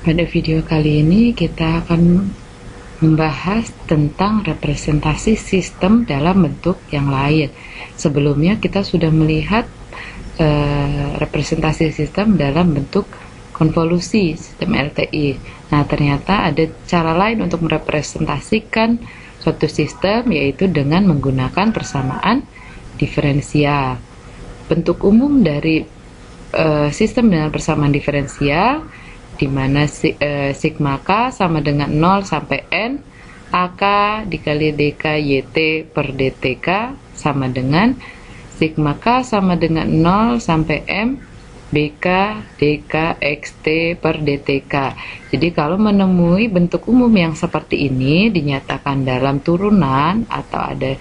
Pada video kali ini kita akan membahas tentang representasi sistem dalam bentuk yang lain. Sebelumnya kita sudah melihat representasi sistem dalam bentuk konvolusi sistem LTI. Nah, ternyata ada cara lain untuk merepresentasikan suatu sistem, yaitu dengan menggunakan persamaan diferensial. Bentuk umum dari sistem dengan persamaan diferensial, di mana sigma K sama dengan 0 sampai N, AK dikali DK YT per DTK sama dengan sigma K sama dengan 0 sampai M BK DK XT per DTK. Jadi kalau menemui bentuk umum yang seperti ini dinyatakan dalam turunan atau ada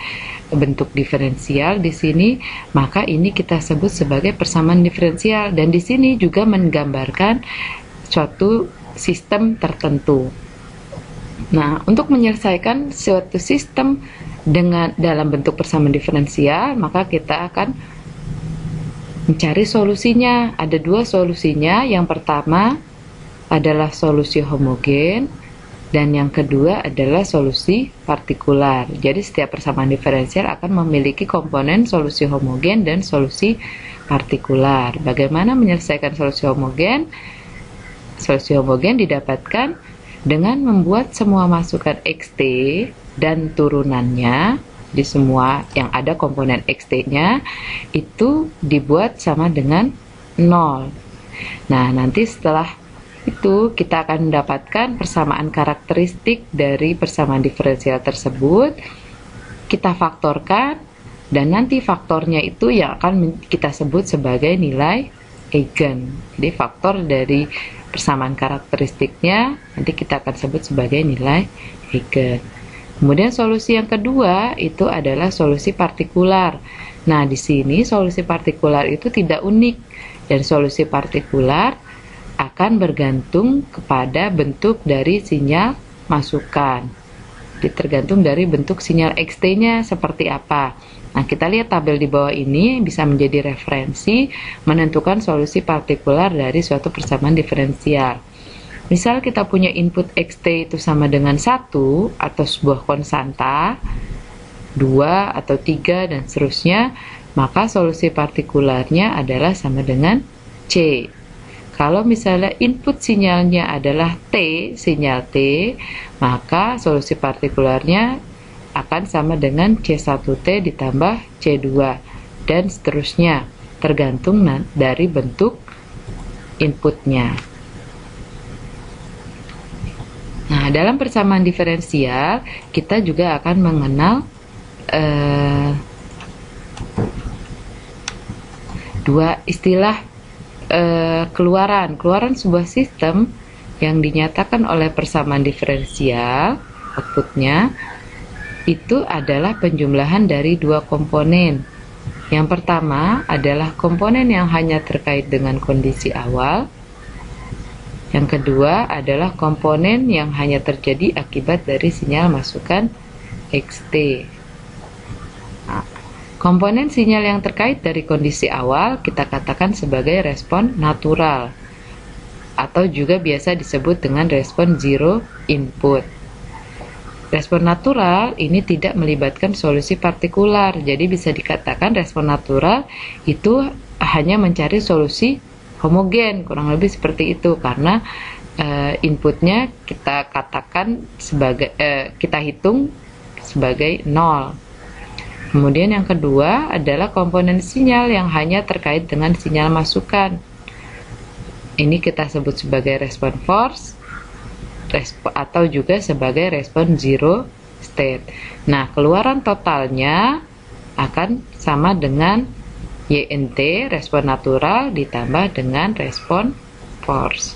bentuk diferensial di sini, maka ini kita sebut sebagai persamaan diferensial, dan di sini juga menggambarkan suatu sistem tertentu. Nah, untuk menyelesaikan suatu sistem dalam bentuk persamaan diferensial, maka kita akan mencari solusinya. Ada dua solusinya. Yang pertama adalah solusi homogen, dan yang kedua adalah solusi partikular. Jadi setiap persamaan diferensial akan memiliki komponen solusi homogen dan solusi partikular. Bagaimana menyelesaikan solusi homogen? Solusi homogen didapatkan dengan membuat semua masukan XT dan turunannya di semua yang ada komponen XT-nya itu dibuat sama dengan 0. Nah, nanti setelah itu kita akan mendapatkan persamaan karakteristik dari persamaan diferensial tersebut. Kita faktorkan, dan nanti faktornya itu yang akan kita sebut sebagai nilai eigen. Jadi faktor dari persamaan karakteristiknya nanti kita akan sebut sebagai nilai eigen. Kemudian solusi yang kedua itu adalah solusi partikular. Nah, di sini solusi partikular itu tidak unik, dan solusi partikular akan bergantung kepada bentuk dari sinyal masukan. Jadi tergantung dari bentuk sinyal XT-nya seperti apa. Nah, kita lihat tabel di bawah ini bisa menjadi referensi menentukan solusi partikular dari suatu persamaan diferensial. Misal kita punya input XT itu sama dengan 1 atau sebuah konstanta, 2 atau 3 dan seterusnya, maka solusi partikularnya adalah sama dengan C. Kalau misalnya input sinyalnya adalah T, sinyal T, maka solusi partikularnya akan sama dengan C1T ditambah C2 dan seterusnya, tergantung dari bentuk inputnya. Nah, dalam persamaan diferensial kita juga akan mengenal dua istilah keluaran sebuah sistem yang dinyatakan oleh persamaan diferensial. Outputnya itu adalah penjumlahan dari dua komponen. Yang pertama adalah komponen yang hanya terkait dengan kondisi awal. Yang kedua adalah komponen yang hanya terjadi akibat dari sinyal masukan XT. Nah, komponen sinyal yang terkait dari kondisi awal kita katakan sebagai respon natural, atau juga biasa disebut dengan respon zero input. Respon natural ini tidak melibatkan solusi partikular, jadi bisa dikatakan respon natural itu hanya mencari solusi homogen, kurang lebih seperti itu, karena inputnya kita katakan sebagai kita hitung sebagai 0. Kemudian yang kedua adalah komponen sinyal yang hanya terkait dengan sinyal masukan. Ini kita sebut sebagai respon force atau juga sebagai respon zero state. Nah, keluaran totalnya akan sama dengan YNT, respon natural, ditambah dengan respon force.